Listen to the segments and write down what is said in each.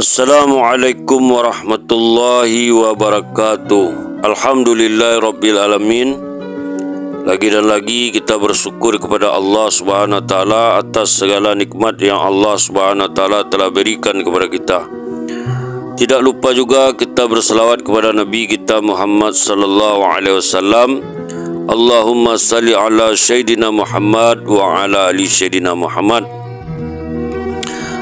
Assalamualaikum warahmatullahi wabarakatuh. Alhamdulillahirabbil alamin. Lagi dan lagi kita bersyukur kepada Allah Subhanahu wa taala atas segala nikmat yang Allah Subhanahu wa taala telah berikan kepada kita. Tidak lupa juga kita berselawat kepada Nabi kita Muhammad sallallahu alaihi wasallam. Allahumma salli ala Sayyidina Muhammad wa ala ali Sayyidina Muhammad.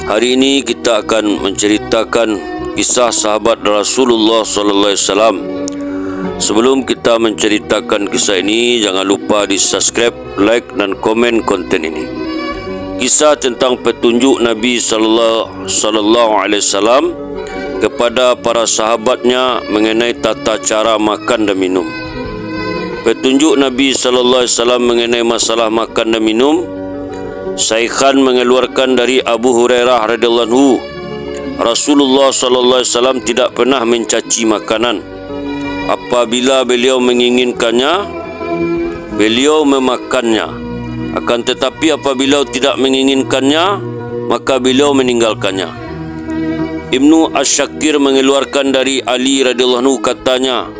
Hari ini kita akan menceritakan kisah sahabat Rasulullah sallallahu alaihi wasallam. Sebelum kita menceritakan kisah ini, jangan lupa di-subscribe, like dan komen konten ini. Kisah tentang petunjuk Nabi sallallahu alaihi wasallam kepada para sahabatnya mengenai tata cara makan dan minum. Petunjuk Nabi sallallahu alaihi wasallam mengenai masalah makan dan minum, Shaykhan mengeluarkan dari Abu Hurairah radhiyallahu anhu, Rasulullah sallallahu alaihi wasallam tidak pernah mencaci makanan. Apabila beliau menginginkannya, beliau memakannya. Akan tetapi apabila tidak menginginkannya, maka beliau meninggalkannya. Ibnu Asyakir mengeluarkan dari Ali radhiyallahu anhu, katanya,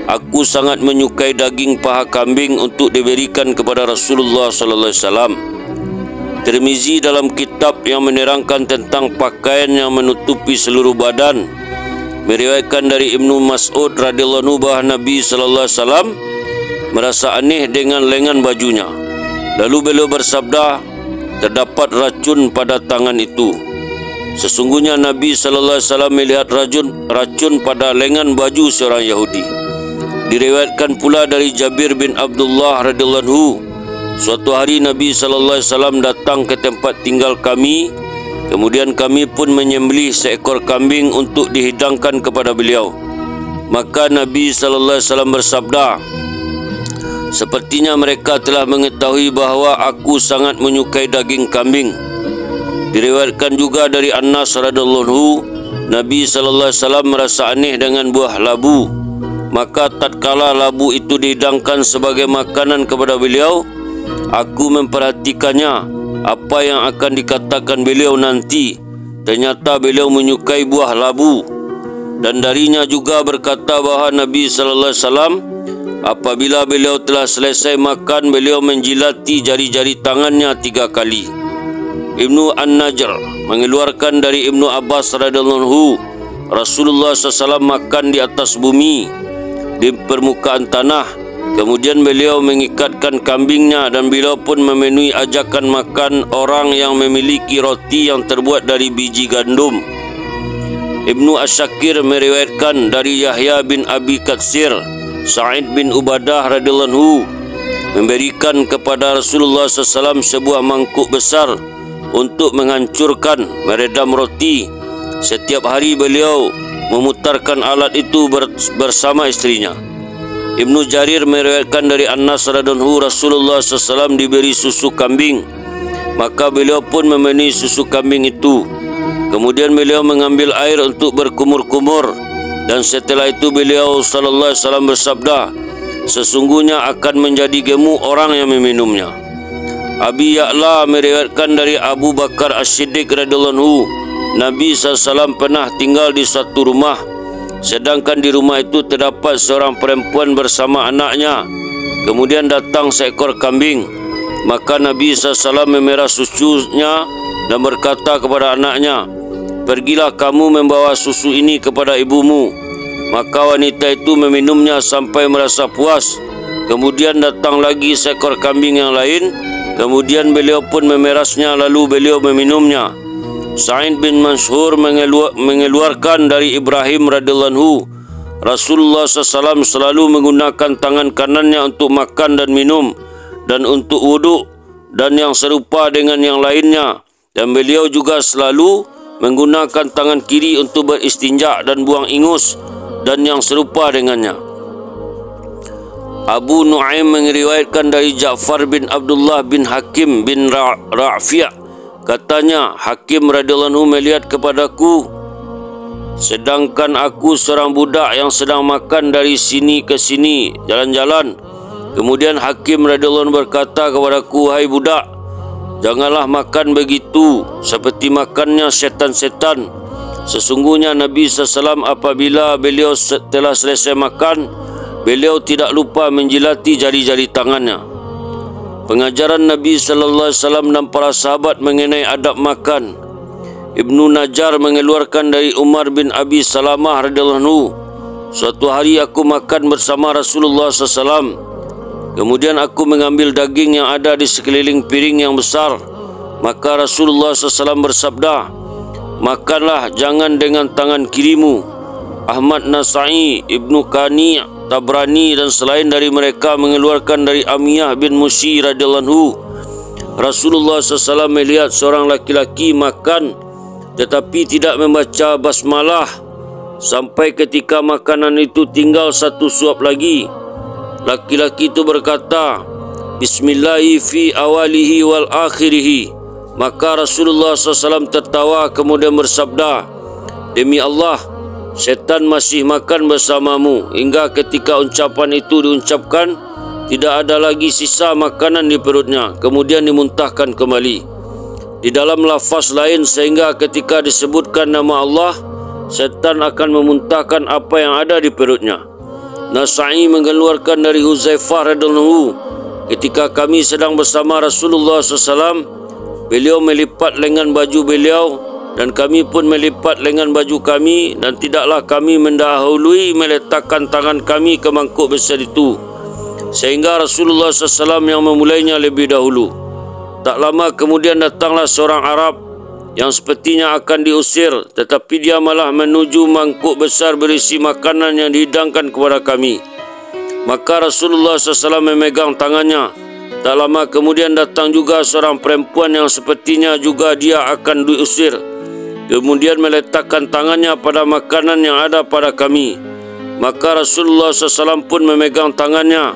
aku sangat menyukai daging paha kambing untuk diberikan kepada Rasulullah sallallahu alaihi wasallam. Tirmizi dalam kitab yang menerangkan tentang pakaian yang menutupi seluruh badan meriwayatkan dari Ibnu Mas'ud radhiyallahu anhu bahawa Nabi sallallahu alaihi wasallam merasa aneh dengan lengan bajunya. Lalu beliau bersabda, terdapat racun pada tangan itu. Sesungguhnya Nabi sallallahu alaihi wasallam melihat racun pada lengan baju seorang Yahudi. Diriwayatkan pula dari Jabir bin Abdullah radhiyallahu anhu, suatu hari Nabi sallallahu alaihi wasallam datang ke tempat tinggal kami. Kemudian kami pun menyembelih seekor kambing untuk dihidangkan kepada beliau. Maka Nabi sallallahu alaihi wasallam bersabda, sepertinya mereka telah mengetahui bahawa aku sangat menyukai daging kambing. Diriwayatkan juga dari Anas radhiyallahu anhu, Nabi sallallahu alaihi wasallam merasa aneh dengan buah labu. Maka tatkala labu itu dihidangkan sebagai makanan kepada beliau, aku memperhatikannya apa yang akan dikatakan beliau nanti. Ternyata beliau menyukai buah labu. Dan darinya juga berkata bahawa Nabi sallallahu alaihi wasallam apabila beliau telah selesai makan, beliau menjilati jari-jari tangannya 3 kali. Ibnu An-Najr mengeluarkan dari Ibnu Abbas radhiyallahu anhu, Rasulullah SAW makan di atas bumi, di permukaan tanah. Kemudian beliau mengikatkan kambingnya dan beliau pun memenuhi ajakan makan orang yang memiliki roti yang terbuat dari biji gandum. Ibnu Asyakir meriwayatkan dari Yahya bin Abi Katsir, Sa'id bin Ubadah radhiyallahu anhu memberikan kepada Rasulullah SAW sebuah mangkuk besar untuk menghancurkan, meredam roti. Setiap hari beliau memutarkan alat itu bersama istrinya. Ibnu Jarir meriwayatkan dari Anas radhiyallahu anhu, Rasulullah SAW diberi susu kambing, maka beliau pun memenuhi susu kambing itu. Kemudian beliau mengambil air untuk berkumur-kumur, dan setelah itu beliau sallallahu alaihi wasallam bersabda, sesungguhnya akan menjadi gemuk orang yang meminumnya. Abi Ya'la meriwayatkan dari Abu Bakar As-Siddiq radhiyallahu anhu, Nabi SAW pernah tinggal di suatu rumah. Sedangkan di rumah itu terdapat seorang perempuan bersama anaknya. Kemudian datang seekor kambing. Maka Nabi SAW memerah susunya dan berkata kepada anaknya, pergilah kamu membawa susu ini kepada ibumu. Maka wanita itu meminumnya sampai merasa puas. Kemudian datang lagi seekor kambing yang lain. Kemudian beliau pun memerasnya lalu beliau meminumnya. Sa'id bin Mansur mengeluarkan dari Ibrahim radhiyallahu anhu, Rasulullah SAW selalu menggunakan tangan kanannya untuk makan dan minum dan untuk wuduk dan yang serupa dengan yang lainnya, dan beliau juga selalu menggunakan tangan kiri untuk beristinja dan buang ingus dan yang serupa dengannya. Abu Nu'aim meriwayatkan dari Ja'far bin Abdullah bin Hakim bin Rafi', katanya, Hakim radhiyallahu anhu melihat kepadaku sedangkan aku seorang budak yang sedang makan dari sini ke sini jalan-jalan. Kemudian Hakim radhiyallahu anhu berkata kepadaku, hai budak, janganlah makan begitu seperti makannya setan-setan. Sesungguhnya Nabi SAW apabila beliau telah selesai makan, beliau tidak lupa menjilati jari-jari tangannya. Pengajaran Nabi SAW dan para sahabat mengenai adab makan. Ibnu Najjar mengeluarkan dari Umar bin Abi Salamah radhiyallahu anhu, suatu hari aku makan bersama Rasulullah SAW. Kemudian aku mengambil daging yang ada di sekeliling piring yang besar. Maka Rasulullah SAW bersabda, makanlah jangan dengan tangan kirimu. Ahmad, Nasai, Ibnu Qani, Tabrani dan selain dari mereka mengeluarkan dari Amiyah bin Musi radhiyallahu anhu, Rasulullah SAW melihat seorang laki-laki makan tetapi tidak membaca basmalah sampai ketika makanan itu tinggal satu suap lagi. Laki-laki itu berkata, Bismillahi fi awalihi wal akhirihi. Maka Rasulullah SAW tertawa kemudian bersabda, demi Allah, setan masih makan bersamamu hingga ketika ucapan itu diucapkan, tidak ada lagi sisa makanan di perutnya, kemudian dimuntahkan kembali. Di dalam lafaz lain, sehingga ketika disebutkan nama Allah, setan akan memuntahkan apa yang ada di perutnya. Nasai mengeluarkan dari Huzaifah radhiyallahu anhu, ketika kami sedang bersama Rasulullah SAW, beliau melipat lengan baju beliau dan kami pun melipat lengan baju kami, dan tidaklah kami mendahului meletakkan tangan kami ke mangkuk besar itu, sehingga Rasulullah SAW yang memulainya lebih dahulu. Tak lama kemudian datanglah seorang Arab yang sepertinya akan diusir, tetapi dia malah menuju mangkuk besar berisi makanan yang dihidangkan kepada kami. Maka Rasulullah SAW memegang tangannya. Tak lama kemudian datang juga seorang perempuan yang sepertinya juga dia akan diusir, kemudian meletakkan tangannya pada makanan yang ada pada kami. Maka Rasulullah SAW pun memegang tangannya,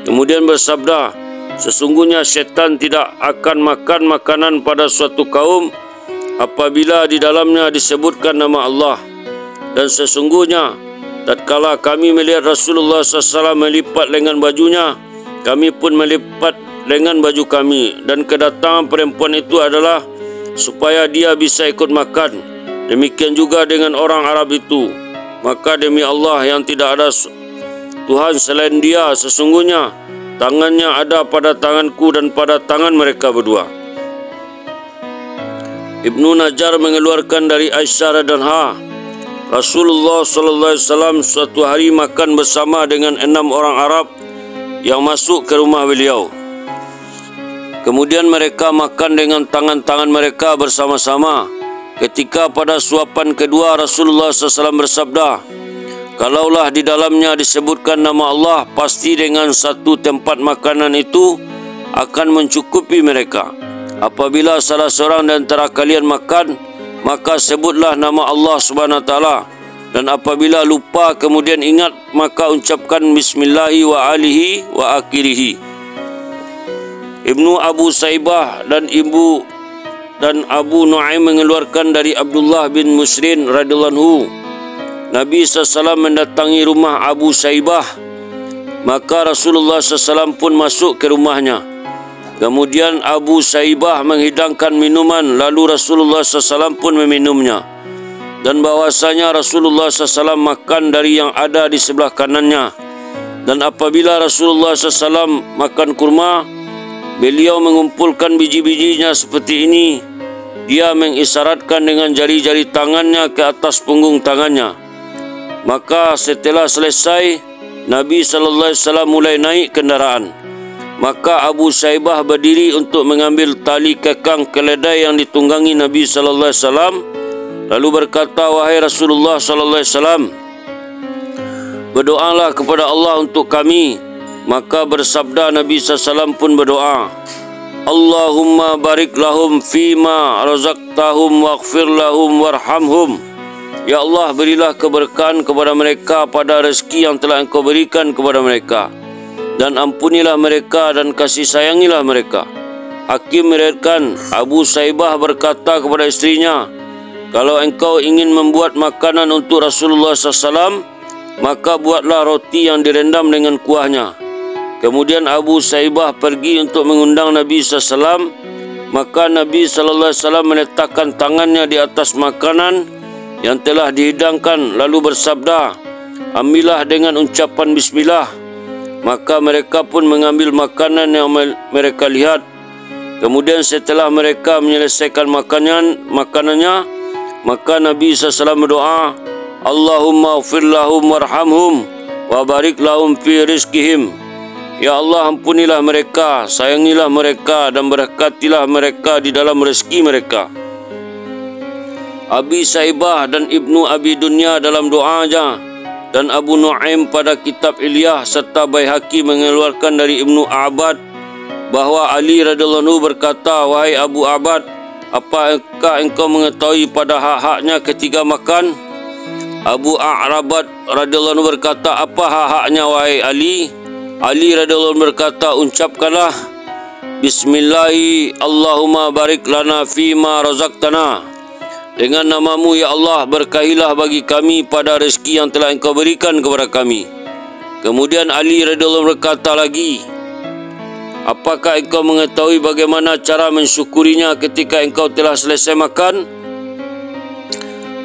kemudian bersabda, sesungguhnya syaitan tidak akan makan makanan pada suatu kaum apabila di dalamnya disebutkan nama Allah. Dan sesungguhnya tatkala kami melihat Rasulullah SAW melipat lengan bajunya, kami pun melipat lengan baju kami, dan kedatangan perempuan itu adalah supaya dia bisa ikut makan. Demikian juga dengan orang Arab itu. Maka demi Allah yang tidak ada Tuhan selain dia, sesungguhnya tangannya ada pada tanganku dan pada tangan mereka berdua. Ibnu Najjar mengeluarkan dari Aisyah radhiyallahu anha, Rasulullah SAW suatu hari makan bersama dengan 6 orang Arab yang masuk ke rumah beliau. Kemudian mereka makan dengan tangan-tangan mereka bersama-sama. Ketika pada suapan kedua, Rasulullah SAW bersabda, kalaulah di dalamnya disebutkan nama Allah, pasti dengan satu tempat makanan itu akan mencukupi mereka. Apabila salah seorang di antara kalian makan, maka sebutlah nama Allah Subhanahu wa taala, dan apabila lupa kemudian ingat, maka ucapkan bismillahi wa alihi wa akhirihi. Ibnu Abu Saibah dan Abu Nuaim mengeluarkan dari Abdullah bin Musrin radhiyallahu anhu, Nabi SAW mendatangi rumah Abu Saibah, maka Rasulullah SAW pun masuk ke rumahnya. Kemudian Abu Saibah menghidangkan minuman, lalu Rasulullah SAW pun meminumnya. Dan bahwasanya Rasulullah SAW makan dari yang ada di sebelah kanannya. Dan apabila Rasulullah SAW makan kurma, beliau mengumpulkan biji-bijinya seperti ini. Dia mengisyaratkan dengan jari-jari tangannya ke atas punggung tangannya. Maka setelah selesai, Nabi SAW mulai naik kendaraan. Maka Abu Saibah berdiri untuk mengambil tali kekang keledai yang ditunggangi Nabi SAW, lalu berkata, wahai Rasulullah SAW, berdoalah kepada Allah untuk kami. Maka bersabda Nabi SAW pun berdoa, Allahumma barik lahum fima razaqtahum waghfir lahum warhamhum. Ya Allah, berilah keberkahan kepada mereka pada rezeki yang telah Engkau berikan kepada mereka, dan ampunilah mereka dan kasih sayangilah mereka. Hakim meriwayatkan, Abu Saibah berkata kepada istrinya, kalau engkau ingin membuat makanan untuk Rasulullah SAW, maka buatlah roti yang direndam dengan kuahnya. Kemudian Abu Saibah pergi untuk mengundang Nabi SAW. Maka Nabi SAW meletakkan tangannya di atas makanan, yang telah dihidangkan, lalu bersabda, ambillah dengan ucapan bismillah. Maka mereka pun mengambil makanan yang mereka lihat. Kemudian setelah mereka menyelesaikan makanannya, maka Nabi SAW berdoa, Allahumma ghfir lahum warhamhum wa barik lahum fi rizqihim. Ya Allah, ampunilah mereka, sayangilah mereka, dan berkatilah mereka di dalam rezeki mereka. Abi Saibah dan Ibnu Abi Dunya dalam doanya, dan Abu Nu'aim pada kitab Ilyah, serta Baihaqi mengeluarkan dari Ibnu Abbad bahawa Ali radhiyallahu anhu berkata, wahai Abu Abbad, apakah engkau mengetahui pada hak-haknya ketika makan? Abu A'rabad radhiyallahu anhu berkata, apa hak-haknya wahai Ali? Ali radhiyallahu anhu berkata, ucapkanlah Bismillahi Allahumma barik lana fima razaqtana. Dengan namamu ya Allah, berkahilah bagi kami pada rezeki yang telah engkau berikan kepada kami. Kemudian Ali radhiyallahu anhu berkata lagi, apakah engkau mengetahui bagaimana cara mensyukurinya ketika engkau telah selesai makan?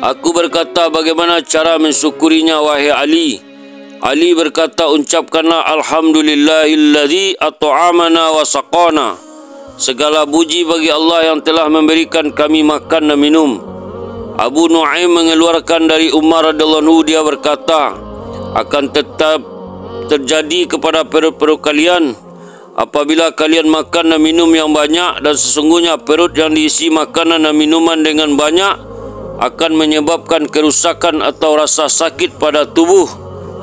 Aku berkata, bagaimana cara mensyukurinya wahai Ali? Ali berkata, ucapkanlah alhamdulillahilladzi at'amana wa saqana. Segala puji bagi Allah yang telah memberikan kami makan dan minum. Abu Nu'aim mengeluarkan dari Umar radhiyallahu anhu, dia berkata, akan tetap terjadi kepada perut-perut kalian apabila kalian makan dan minum yang banyak, dan sesungguhnya perut yang diisi makanan dan minuman dengan banyak akan menyebabkan kerusakan atau rasa sakit pada tubuh,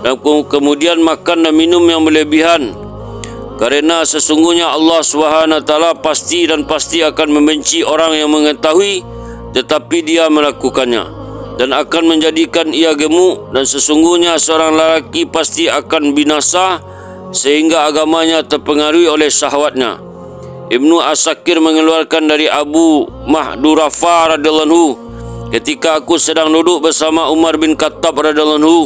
dan kemudian makan dan minum yang berlebihan, kerana sesungguhnya Allah SWT pasti akan membenci orang yang mengetahui tetapi dia melakukannya, dan akan menjadikan ia gemuk, dan sesungguhnya seorang lelaki pasti akan binasa sehingga agamanya terpengaruhi oleh syahwatnya. Ibnu Asakir mengeluarkan dari Abu Mahdurafa radhiyallahu anhu, ketika aku sedang duduk bersama Umar bin Khattab radhiyallahu anhu,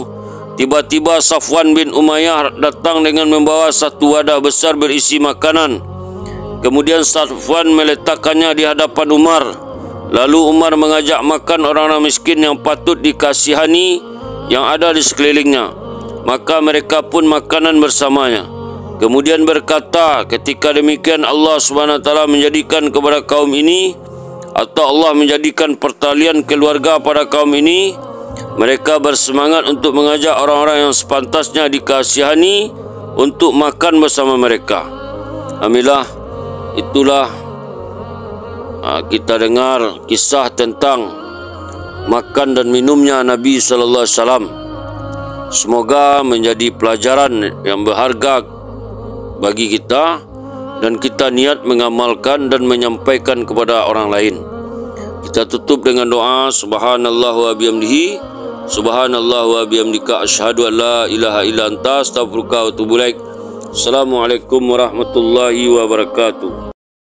tiba-tiba Safwan bin Umayyah datang dengan membawa satu wadah besar berisi makanan. Kemudian Safwan meletakkannya di hadapan Umar. Lalu Umar mengajak makan orang-orang miskin yang patut dikasihani yang ada di sekelilingnya. Maka mereka pun makanan bersamanya. Kemudian berkata, ketika demikian Allah SWT menjadikan kepada kaum ini, atau Allah menjadikan pertalian keluarga pada kaum ini, mereka bersemangat untuk mengajak orang-orang yang sepantasnya dikasihani untuk makan bersama mereka. Alhamdulillah, itulah kita dengar kisah tentang makan dan minumnya Nabi sallallahu alaihi wasallam. Semoga menjadi pelajaran yang berharga bagi kita, dan kita niat mengamalkan dan menyampaikan kepada orang lain. Kita tutup dengan doa, subhanallah wa bihamdihi, subhanallah wa bihamdika, asyhadu an la ilaha illa anta, astaghfiruka wa atubu ilaik. Assalamualaikum warahmatullahi wabarakatuh.